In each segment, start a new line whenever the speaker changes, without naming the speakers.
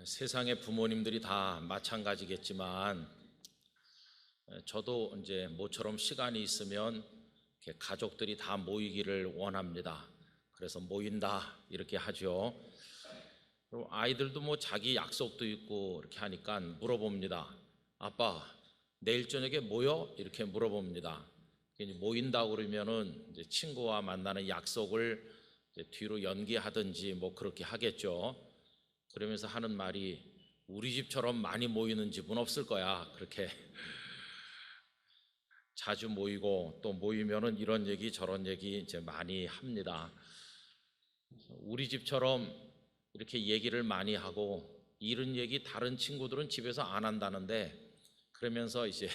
세상의 부모님들이 다 마찬가지겠지만 저도 이제 모처럼 시간이 있으면 이렇게 가족들이 다 모이기를 원합니다. 그래서 모인다 이렇게 하죠. 그리고 아이들도 뭐 자기 약속도 있고 이렇게 하니까 물어봅니다. 아빠, 내일 저녁에 모여? 이렇게 물어봅니다. 모인다고 그러면은 이제 친구와 만나는 약속을 이제 뒤로 연기하든지 뭐 그렇게 하겠죠. 그러면서 하는 말이 우리 집처럼 많이 모이는 집은 없을 거야. 그렇게 자주 모이고 또 모이면은 이런 얘기 저런 얘기 이제 많이 합니다. 우리 집처럼 이렇게 얘기를 많이 하고 이런 얘기 다른 친구들은 집에서 안 한다는데 그러면서 이제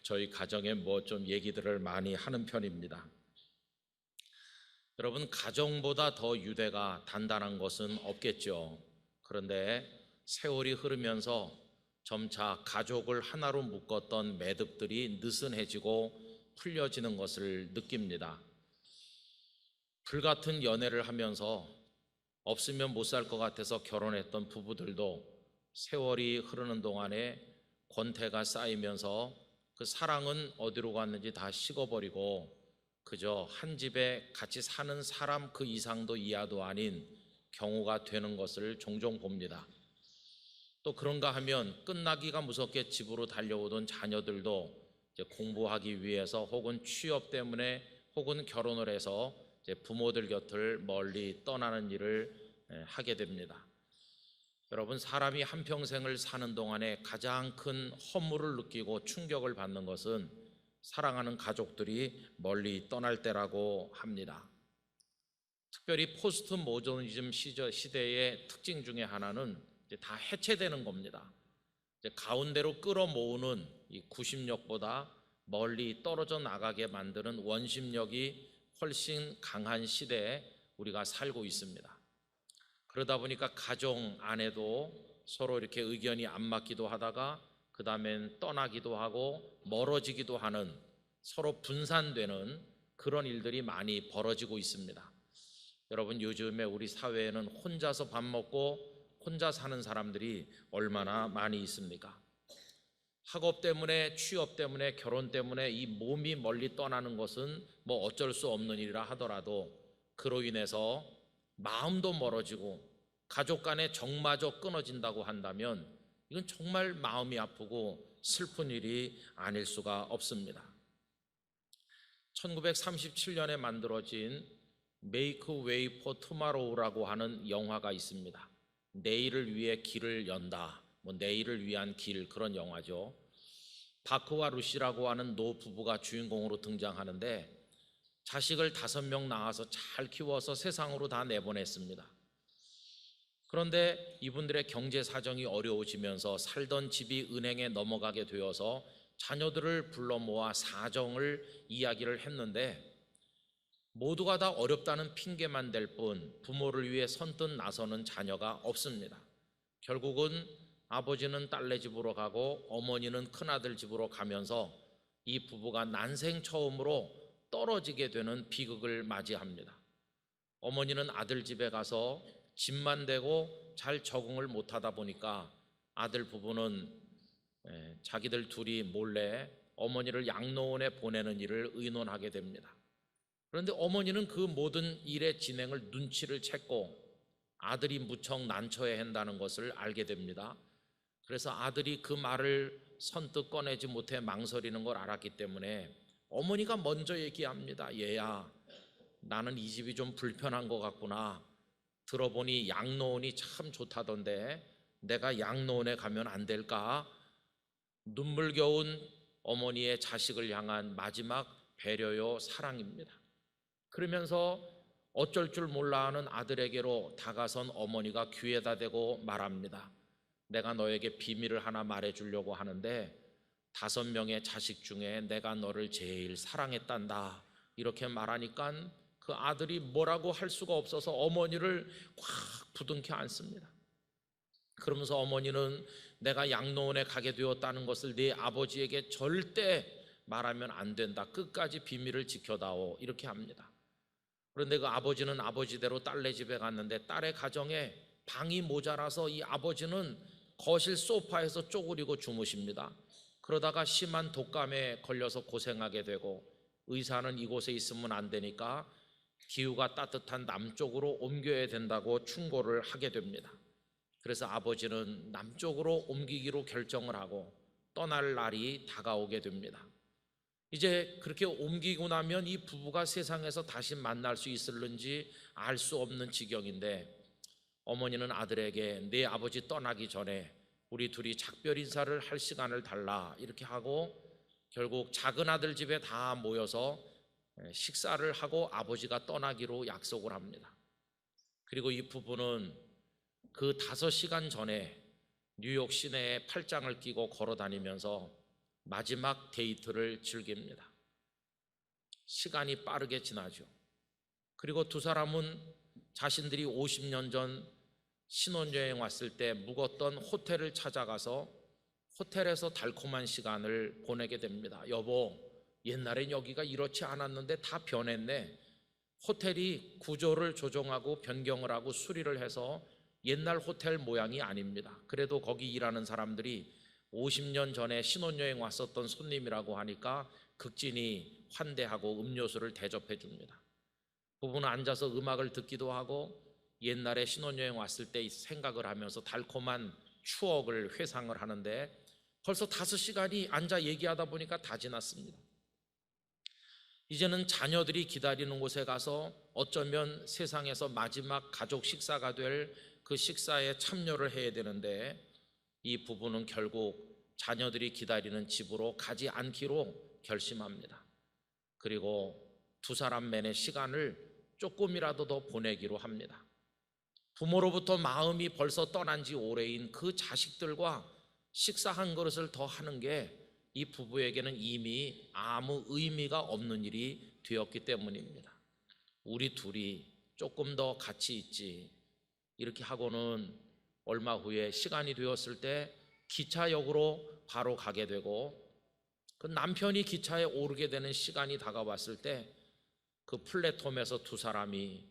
저희 가정에 뭐 좀 얘기들을 많이 하는 편입니다. 여러분, 가정보다 더 유대가 단단한 것은 없겠죠. 그런데 세월이 흐르면서 점차 가족을 하나로 묶었던 매듭들이 느슨해지고 풀려지는 것을 느낍니다. 불같은 연애를 하면서 없으면 못 살 것 같아서 결혼했던 부부들도 세월이 흐르는 동안에 권태가 쌓이면서 그 사랑은 어디로 갔는지 다 식어버리고 그저 한 집에 같이 사는 사람 그 이상도 이하도 아닌 경우가 되는 것을 종종 봅니다. 또 그런가 하면 끝나기가 무섭게 집으로 달려오던 자녀들도 이제 공부하기 위해서 혹은 취업 때문에 혹은 결혼을 해서 이제 부모들 곁을 멀리 떠나는 일을 하게 됩니다. 여러분, 사람이 한평생을 사는 동안에 가장 큰 허물을 느끼고 충격을 받는 것은 사랑하는 가족들이 멀리 떠날 때라고 합니다. 특별히 포스트 모더니즘 시대의 특징 중에 하나는 이제 다 해체되는 겁니다. 이제 가운데로 끌어모으는 이 구심력보다 멀리 떨어져 나가게 만드는 원심력이 훨씬 강한 시대에 우리가 살고 있습니다. 그러다 보니까 가정 안에도 서로 이렇게 의견이 안 맞기도 하다가 그 다음엔 떠나기도 하고 멀어지기도 하는 서로 분산되는 그런 일들이 많이 벌어지고 있습니다. 여러분, 요즘에 우리 사회에는 혼자서 밥 먹고 혼자 사는 사람들이 얼마나 많이 있습니까? 학업 때문에, 취업 때문에, 결혼 때문에 이 몸이 멀리 떠나는 것은 뭐 어쩔 수 없는 일이라 하더라도 그로 인해서 마음도 멀어지고 가족 간의 정마저 끊어진다고 한다면 이건 정말 마음이 아프고 슬픈 일이 아닐 수가 없습니다. 1937년에 만들어진 Make Way for Tomorrow라고 하는 영화가 있습니다. 내일을 위해 길을 연다, 뭐 내일을 위한 길, 그런 영화죠. 바크와 루시라고 하는 노 부부가 주인공으로 등장하는데 자식을 5명 낳아서 잘 키워서 세상으로 다 내보냈습니다. 그런데 이분들의 경제 사정이 어려워지면서 살던 집이 은행에 넘어가게 되어서 자녀들을 불러 모아 사정을 이야기를 했는데 모두가 다 어렵다는 핑계만 댈 뿐 부모를 위해 선뜻 나서는 자녀가 없습니다. 결국은 아버지는 딸네 집으로 가고 어머니는 큰아들 집으로 가면서 이 부부가 난생 처음으로 떨어지게 되는 비극을 맞이합니다. 어머니는 아들 집에 가서 집만 대고 잘 적응을 못하다 보니까 아들 부부는 자기들 둘이 몰래 어머니를 양로원에 보내는 일을 의논하게 됩니다. 그런데 어머니는 그 모든 일의 진행을 눈치를 챘고 아들이 무척 난처해 한다는 것을 알게 됩니다. 그래서 아들이 그 말을 선뜻 꺼내지 못해 망설이는 걸 알았기 때문에 어머니가 먼저 얘기합니다. 얘야, 나는 이 집이 좀 불편한 것 같구나. 들어보니 양로원이 참 좋다던데 내가 양로원에 가면 안 될까? 눈물겨운 어머니의 자식을 향한 마지막 배려요 사랑입니다. 그러면서 어쩔 줄 몰라 하는 아들에게로 다가선 어머니가 귀에다 대고 말합니다. 내가 너에게 비밀을 하나 말해주려고 하는데 5명의 자식 중에 내가 너를 제일 사랑했단다. 이렇게 말하니까 그 아들이 뭐라고 할 수가 없어서 어머니를 꽉 부둥켜 안습니다. 그러면서 어머니는 내가 양로원에 가게 되었다는 것을 네 아버지에게 절대 말하면 안 된다. 끝까지 비밀을 지켜다오. 이렇게 합니다. 그런데 그 아버지는 아버지대로 딸네 집에 갔는데 딸의 가정에 방이 모자라서 이 아버지는 거실 소파에서 쪼그리고 주무십니다. 그러다가 심한 독감에 걸려서 고생하게 되고 의사는 이곳에 있으면 안 되니까 기후가 따뜻한 남쪽으로 옮겨야 된다고 충고를 하게 됩니다. 그래서 아버지는 남쪽으로 옮기기로 결정을 하고 떠날 날이 다가오게 됩니다. 이제 그렇게 옮기고 나면 이 부부가 세상에서 다시 만날 수 있을는지 알 수 없는 지경인데, 어머니는 아들에게 내 아버지 떠나기 전에 우리 둘이 작별 인사를 할 시간을 달라 이렇게 하고 결국 작은 아들 집에 다 모여서 식사를 하고 아버지가 떠나기로 약속을 합니다. 그리고 이 부부는 그 5시간 전에 뉴욕 시내에 팔짱을 끼고 걸어 다니면서 마지막 데이트를 즐깁니다. 시간이 빠르게 지나죠. 그리고 두 사람은 자신들이 50년 전 신혼여행 왔을 때 묵었던 호텔을 찾아가서 호텔에서 달콤한 시간을 보내게 됩니다. 여보, 옛날엔 여기가 이렇지 않았는데 다 변했네. 호텔이 구조를 조정하고 변경을 하고 수리를 해서 옛날 호텔 모양이 아닙니다. 그래도 거기 일하는 사람들이 50년 전에 신혼여행 왔었던 손님이라고 하니까 극진히 환대하고 음료수를 대접해 줍니다. 부부는 앉아서 음악을 듣기도 하고 옛날에 신혼여행 왔을 때 생각을 하면서 달콤한 추억을 회상을 하는데 벌써 5시간이 앉아 얘기하다 보니까 다 지났습니다. 이제는 자녀들이 기다리는 곳에 가서 어쩌면 세상에서 마지막 가족 식사가 될 그 식사에 참여를 해야 되는데 이 부부는 결국 자녀들이 기다리는 집으로 가지 않기로 결심합니다. 그리고 두 사람만의 시간을 조금이라도 더 보내기로 합니다. 부모로부터 마음이 벌써 떠난 지 오래인 그 자식들과 식사 한 그릇을 더 하는 게 이 부부에게는 이미 아무 의미가 없는 일이 되었기 때문입니다. 우리 둘이 조금 더 같이 있지, 이렇게 하고는 얼마 후에 시간이 되었을 때 기차역으로 바로 가게 되고 그 남편이 기차에 오르게 되는 시간이 다가왔을 때 그 플랫폼에서 두 사람이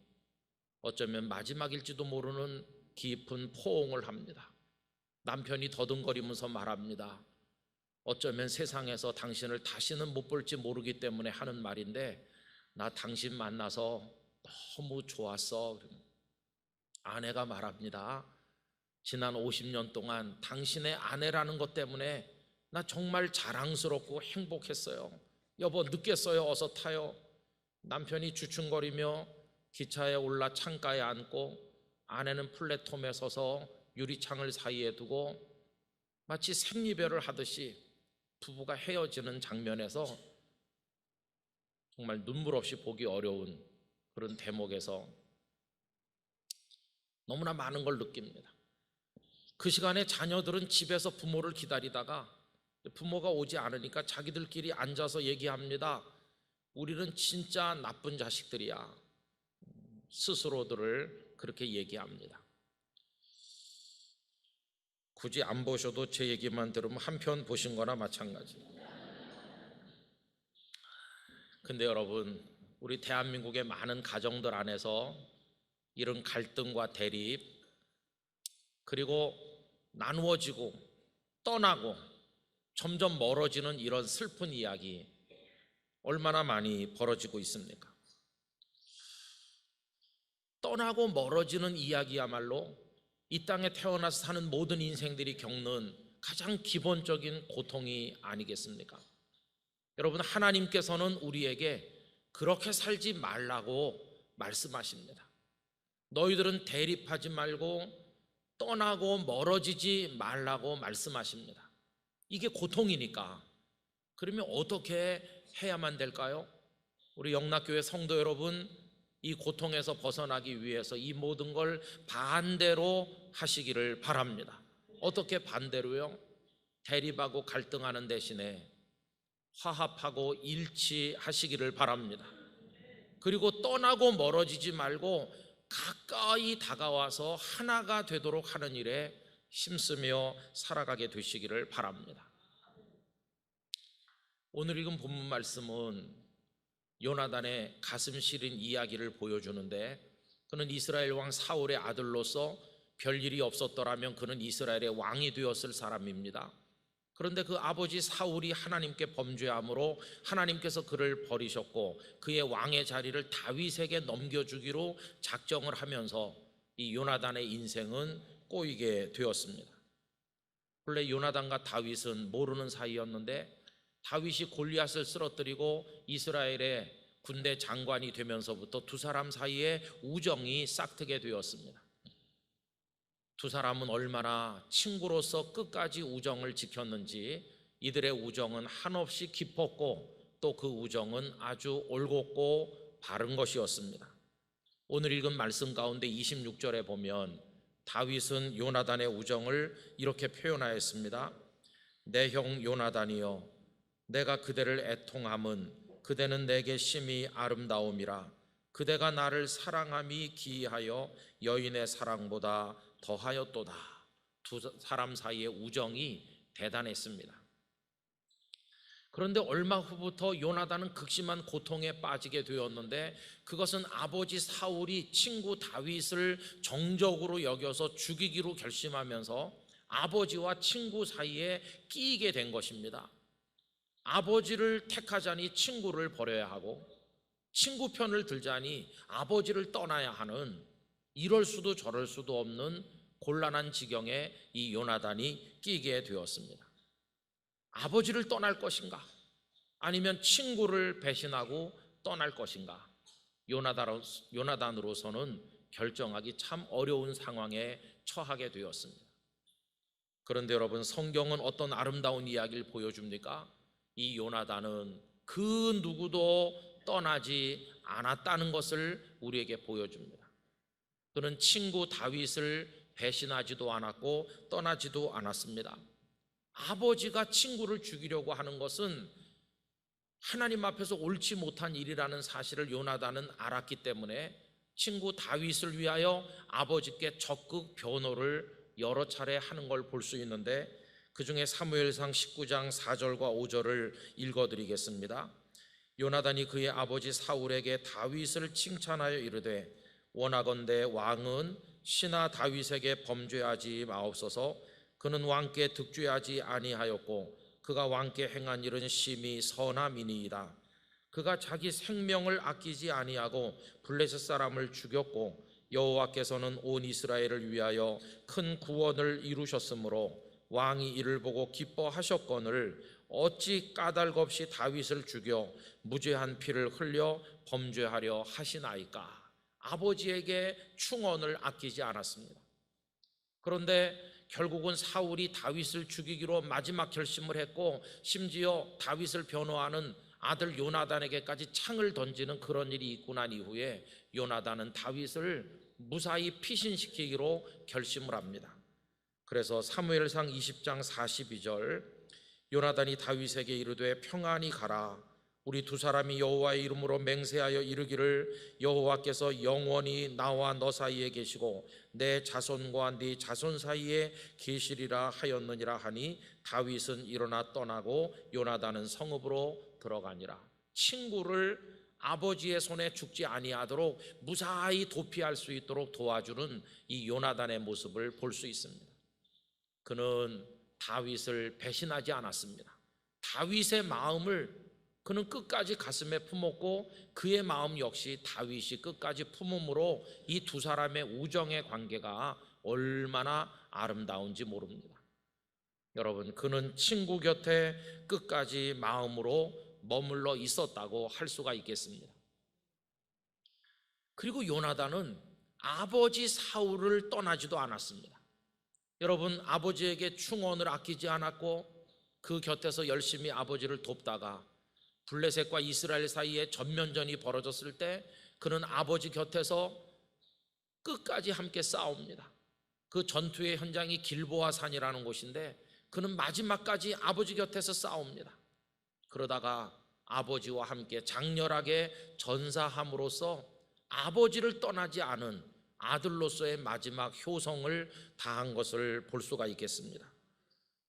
어쩌면 마지막일지도 모르는 깊은 포옹을 합니다. 남편이 더듬거리면서 말합니다. 어쩌면 세상에서 당신을 다시는 못 볼지 모르기 때문에 하는 말인데 나 당신 만나서 너무 좋았어. 아내가 말합니다. 지난 50년 동안 당신의 아내라는 것 때문에 나 정말 자랑스럽고 행복했어요. 여보, 늦겠어요. 어서 타요. 남편이 주춤거리며 기차에 올라 창가에 앉고 아내는 플랫폼에 서서 유리창을 사이에 두고 마치 생리별을 하듯이 부부가 헤어지는 장면에서 정말 눈물 없이 보기 어려운 그런 대목에서 너무나 많은 걸 느낍니다. 그 시간에 자녀들은 집에서 부모를 기다리다가 부모가 오지 않으니까 자기들끼리 앉아서 얘기합니다. 우리는 진짜 나쁜 자식들이야. 스스로들을 그렇게 얘기합니다. 굳이 안 보셔도 제 얘기만 들으면 한 편 보신 거나 마찬가지. 근데 여러분, 우리 대한민국의 많은 가정들 안에서 이런 갈등과 대립, 그리고 나누어지고 떠나고 점점 멀어지는 이런 슬픈 이야기 얼마나 많이 벌어지고 있습니까? 떠나고 멀어지는 이야기야말로 이 땅에 태어나서 사는 모든 인생들이 겪는 가장 기본적인 고통이 아니겠습니까? 여러분, 하나님께서는 우리에게 그렇게 살지 말라고 말씀하십니다. 너희들은 대립하지 말고 떠나고 멀어지지 말라고 말씀하십니다. 이게 고통이니까. 그러면 어떻게 해야만 될까요? 우리 영락교회 성도 여러분, 이 고통에서 벗어나기 위해서 이 모든 걸 반대로 하시기를 바랍니다. 어떻게 반대로요? 대립하고 갈등하는 대신에 화합하고 일치하시기를 바랍니다. 그리고 떠나고 멀어지지 말고 가까이 다가와서 하나가 되도록 하는 일에 힘쓰며 살아가게 되시기를 바랍니다. 오늘 읽은 본문 말씀은 요나단의 가슴 시린 이야기를 보여주는데, 그는 이스라엘 왕 사울의 아들로서 별일이 없었더라면 그는 이스라엘의 왕이 되었을 사람입니다. 그런데 그 아버지 사울이 하나님께 범죄함으로 하나님께서 그를 버리셨고 그의 왕의 자리를 다윗에게 넘겨주기로 작정을 하면서 이 요나단의 인생은 꼬이게 되었습니다. 본래 요나단과 다윗은 모르는 사이였는데 다윗이 골리앗을 쓰러뜨리고 이스라엘의 군대 장관이 되면서부터 두 사람 사이에 우정이 싹트게 되었습니다. 두 사람은 얼마나 친구로서 끝까지 우정을 지켰는지 이들의 우정은 한없이 깊었고 또 그 우정은 아주 올곧고 바른 것이었습니다. 오늘 읽은 말씀 가운데 26절에 보면 다윗은 요나단의 우정을 이렇게 표현하였습니다. 내 형 요나단이여, 내가 그대를 애통함은 그대는 내게 심히 아름다움이라. 그대가 나를 사랑함이 기이하여 여인의 사랑보다 더하였도다. 두 사람 사이의 우정이 대단했습니다. 그런데 얼마 후부터 요나단은 극심한 고통에 빠지게 되었는데 그것은 아버지 사울이 친구 다윗을 정적으로 여겨서 죽이기로 결심하면서 아버지와 친구 사이에 끼이게 된 것입니다. 아버지를 택하자니 친구를 버려야 하고 친구 편을 들자니 아버지를 떠나야 하는, 이럴 수도 저럴 수도 없는 곤란한 지경에 이 요나단이 끼게 되었습니다. 아버지를 떠날 것인가 아니면 친구를 배신하고 떠날 것인가, 요나단으로서는 결정하기 참 어려운 상황에 처하게 되었습니다. 그런데 여러분, 성경은 어떤 아름다운 이야기를 보여줍니까? 이 요나단은 그 누구도 떠나지 않았다는 것을 우리에게 보여줍니다. 그는 친구 다윗을 배신하지도 않았고 떠나지도 않았습니다. 아버지가 친구를 죽이려고 하는 것은 하나님 앞에서 옳지 못한 일이라는 사실을 요나단은 알았기 때문에 친구 다윗을 위하여 아버지께 적극 변호를 여러 차례 하는 걸 볼 수 있는데 그 중에 사무엘상 19장 4절과 5절을 읽어드리겠습니다. 요나단이 그의 아버지 사울에게 다윗을 칭찬하여 이르되 원하건대 왕은 신하 다윗에게 범죄하지 마옵소서. 그는 왕께 득죄하지 아니하였고 그가 왕께 행한 일은 심히 선함이니이다. 그가 자기 생명을 아끼지 아니하고 블레셋 사람을 죽였고 여호와께서는 온 이스라엘을 위하여 큰 구원을 이루셨으므로 왕이 이를 보고 기뻐하셨거늘 어찌 까닭 없이 다윗을 죽여 무죄한 피를 흘려 범죄하려 하시나이까. 아버지에게 충언을 아끼지 않았습니다. 그런데 결국은 사울이 다윗을 죽이기로 마지막 결심을 했고 심지어 다윗을 변호하는 아들 요나단에게까지 창을 던지는 그런 일이 있고 난 이후에 요나단은 다윗을 무사히 피신시키기로 결심을 합니다. 그래서 사무엘상 20장 42절 요나단이 다윗에게 이르되 평안히 가라. 우리 두 사람이 여호와의 이름으로 맹세하여 이르기를 여호와께서 영원히 나와 너 사이에 계시고 내 자손과 네 자손 사이에 계시리라 하였느니라 하니 다윗은 일어나 떠나고 요나단은 성읍으로 들어가니라. 친구를 아버지의 손에 죽지 아니하도록 무사히 도피할 수 있도록 도와주는 이 요나단의 모습을 볼 수 있습니다. 그는 다윗을 배신하지 않았습니다. 다윗의 마음을 그는 끝까지 가슴에 품었고 그의 마음 역시 다윗이 끝까지 품음으로 이 두 사람의 우정의 관계가 얼마나 아름다운지 모릅니다. 여러분, 그는 친구 곁에 끝까지 마음으로 머물러 있었다고 할 수가 있겠습니다. 그리고 요나단은 아버지 사울을 떠나지도 않았습니다. 여러분, 아버지에게 충언을 아끼지 않았고 그 곁에서 열심히 아버지를 돕다가 블레셋과 이스라엘 사이에 전면전이 벌어졌을 때 그는 아버지 곁에서 끝까지 함께 싸웁니다. 그 전투의 현장이 길보아 산이라는 곳인데 그는 마지막까지 아버지 곁에서 싸웁니다. 그러다가 아버지와 함께 장렬하게 전사함으로써 아버지를 떠나지 않은 아들로서의 마지막 효성을 다한 것을 볼 수가 있겠습니다.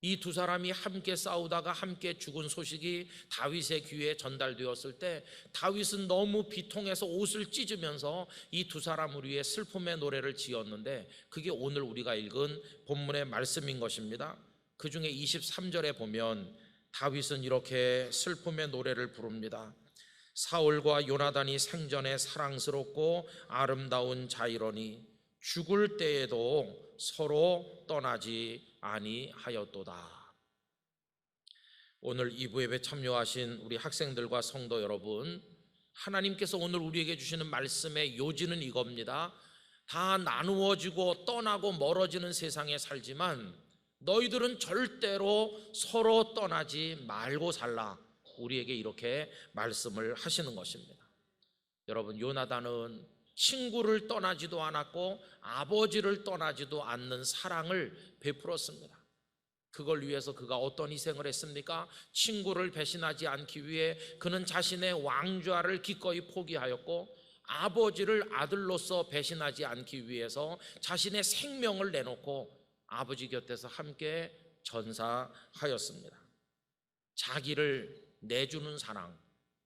이 두 사람이 함께 싸우다가 함께 죽은 소식이 다윗의 귀에 전달되었을 때 다윗은 너무 비통해서 옷을 찢으면서 이 두 사람을 위해 슬픔의 노래를 지었는데 그게 오늘 우리가 읽은 본문의 말씀인 것입니다. 그 중에 23절에 보면 다윗은 이렇게 슬픔의 노래를 부릅니다. 사울과 요나단이 생전에 사랑스럽고 아름다운 자이러니 죽을 때에도 서로 떠나지 아니하였도다. 오늘 2부 예배 참여하신 우리 학생들과 성도 여러분, 하나님께서 오늘 우리에게 주시는 말씀의 요지는 이겁니다. 다 나누어지고 떠나고 멀어지는 세상에 살지만 너희들은 절대로 서로 떠나지 말고 살라. 우리에게 이렇게 말씀을 하시는 것입니다. 여러분, 요나단은 친구를 떠나지도 않았고 아버지를 떠나지도 않는 사랑을 베풀었습니다. 그걸 위해서 그가 어떤 희생을 했습니까? 친구를 배신하지 않기 위해 그는 자신의 왕좌를 기꺼이 포기하였고 아버지를 아들로서 배신하지 않기 위해서 자신의 생명을 내놓고 아버지 곁에서 함께 전사하였습니다. 자기를 내주는 사랑,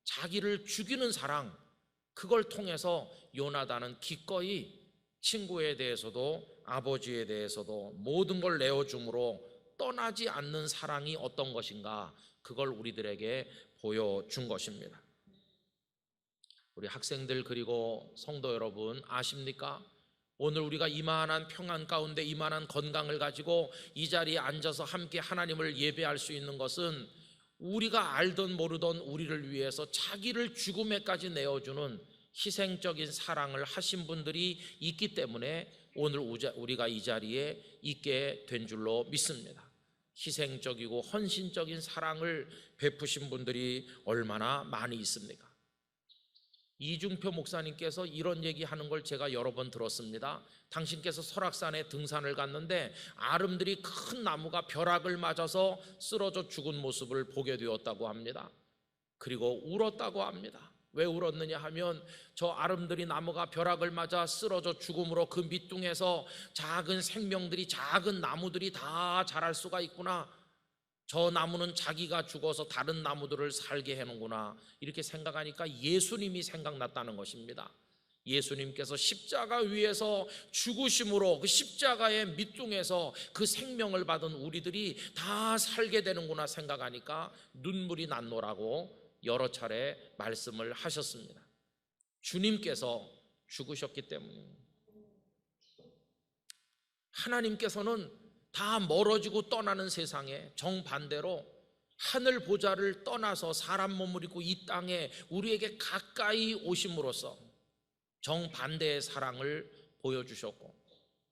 자기를 죽이는 사랑, 그걸 통해서 요나단은 기꺼이 친구에 대해서도 아버지에 대해서도 모든 걸 내어줌으로 떠나지 않는 사랑이 어떤 것인가, 그걸 우리들에게 보여준 것입니다. 우리 학생들 그리고 성도 여러분, 아십니까? 오늘 우리가 이만한 평안 가운데 이만한 건강을 가지고 이 자리에 앉아서 함께 하나님을 예배할 수 있는 것은 우리가 알던 모르던 우리를 위해서 자기를 죽음에까지 내어주는 희생적인 사랑을 하신 분들이 있기 때문에 오늘 우리가 이 자리에 있게 된 줄로 믿습니다. 희생적이고 헌신적인 사랑을 베푸신 분들이 얼마나 많이 있습니까? 이중표 목사님께서 이런 얘기하는 걸 제가 여러 번 들었습니다. 당신께서 설악산에 등산을 갔는데 아름드리 큰 나무가 벼락을 맞아서 쓰러져 죽은 모습을 보게 되었다고 합니다. 그리고 울었다고 합니다. 왜 울었느냐 하면 저 아름드리 나무가 벼락을 맞아 쓰러져 죽음으로 그 밑둥에서 작은 생명들이, 작은 나무들이 다 자랄 수가 있구나, 저 나무는 자기가 죽어서 다른 나무들을 살게 해놓구나, 이렇게 생각하니까 예수님이 생각났다는 것입니다. 예수님께서 십자가 위에서 죽으심으로 그 십자가의 밑둥에서 그 생명을 받은 우리들이 다 살게 되는구나 생각하니까 눈물이 났노라고 여러 차례 말씀을 하셨습니다. 주님께서 죽으셨기 때문입니다. 하나님께서는 다 멀어지고 떠나는 세상에 정반대로 하늘 보좌를 떠나서 사람 몸을 입고 이 땅에 우리에게 가까이 오심으로써 정반대의 사랑을 보여주셨고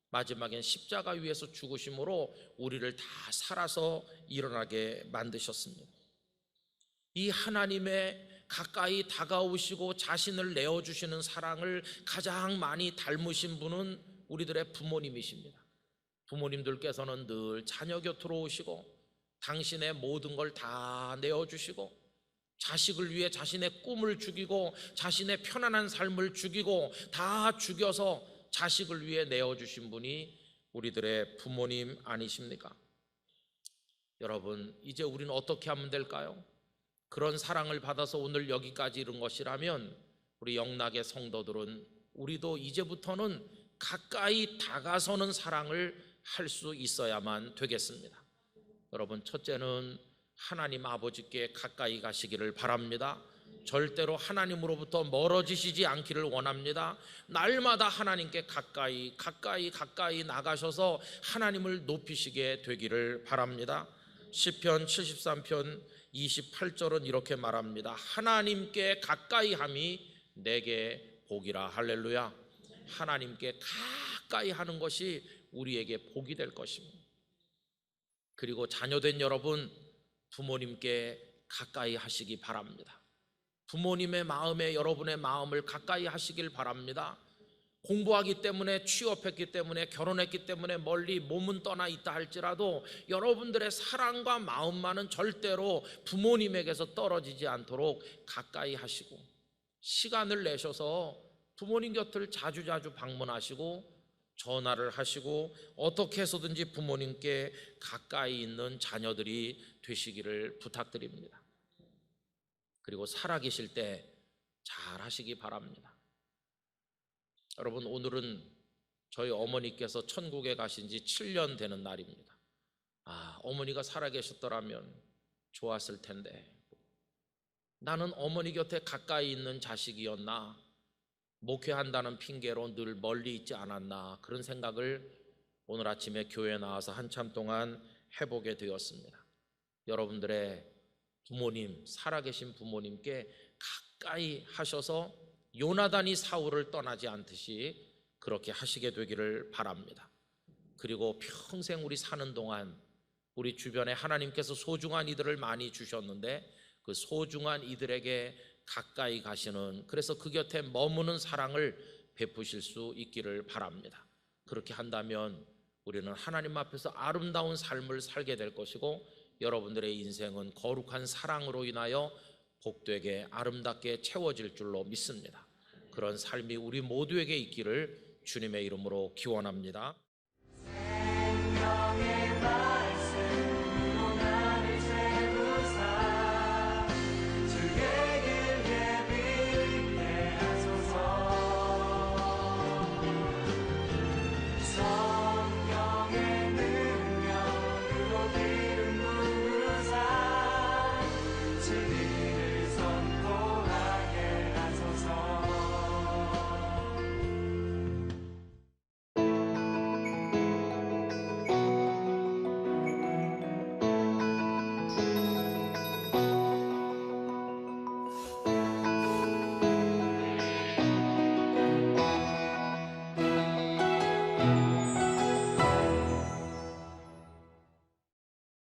마지막엔 십자가 위에서 죽으심으로 우리를 다 살아서 일어나게 만드셨습니다. 이 하나님의 가까이 다가오시고 자신을 내어주시는 사랑을 가장 많이 닮으신 분은 우리들의 부모님이십니다. 부모님들께서는 늘 자녀 곁으로 오시고 당신의 모든 걸 다 내어주시고 자식을 위해 자신의 꿈을 죽이고 자신의 편안한 삶을 죽이고 다 죽여서 자식을 위해 내어주신 분이 우리들의 부모님 아니십니까? 여러분, 이제 우리는 어떻게 하면 될까요? 그런 사랑을 받아서 오늘 여기까지 이른 것이라면 우리 영락의 성도들은 우리도 이제부터는 가까이 다가서는 사랑을 할 수 있어야만 되겠습니다. 여러분, 첫째는 하나님 아버지께 가까이 가시기를 바랍니다. 절대로 하나님으로부터 멀어지시지 않기를 원합니다. 날마다 하나님께 가까이 나가셔서 하나님을 높이시게 되기를 바랍니다. 시편 73편 28절은 이렇게 말합니다. 하나님께 가까이함이 내게 복이라. 할렐루야. 하나님께 가까이 하는 것이 우리에게 복이 될 것입니다. 그리고 자녀된 여러분, 부모님께 가까이 하시기 바랍니다. 부모님의 마음에 여러분의 마음을 가까이 하시길 바랍니다. 공부하기 때문에, 취업했기 때문에, 결혼했기 때문에 멀리 몸은 떠나 있다 할지라도 여러분들의 사랑과 마음만은 절대로 부모님에게서 떨어지지 않도록 가까이 하시고 시간을 내셔서 부모님 곁을 자주자주 방문하시고 전화를 하시고 어떻게 해서든지 부모님께 가까이 있는 자녀들이 되시기를 부탁드립니다. 그리고 살아계실 때 잘 하시기 바랍니다. 여러분, 오늘은 저희 어머니께서 천국에 가신 지 7년 되는 날입니다. 어머니가 살아계셨더라면 좋았을 텐데, 나는 어머니 곁에 가까이 있는 자식이었나, 목회한다는 핑계로 늘 멀리 있지 않았나, 그런 생각을 오늘 아침에 교회에 나와서 한참 동안 해보게 되었습니다. 여러분들의 부모님, 살아계신 부모님께 가까이 하셔서 요나단이 사울을 떠나지 않듯이 그렇게 하시게 되기를 바랍니다. 그리고 평생 우리 사는 동안 우리 주변에 하나님께서 소중한 이들을 많이 주셨는데 그 소중한 이들에게 가까이 가시는, 그래서 그 곁에 머무는 사랑을 베푸실 수 있기를 바랍니다. 그렇게 한다면 우리는 하나님 앞에서 아름다운 삶을 살게 될 것이고, 여러분들의 인생은 거룩한 사랑으로 인하여 복되게 아름답게 채워질 줄로 믿습니다. 그런 삶이 우리 모두에게 있기를 주님의 이름으로 기원합니다.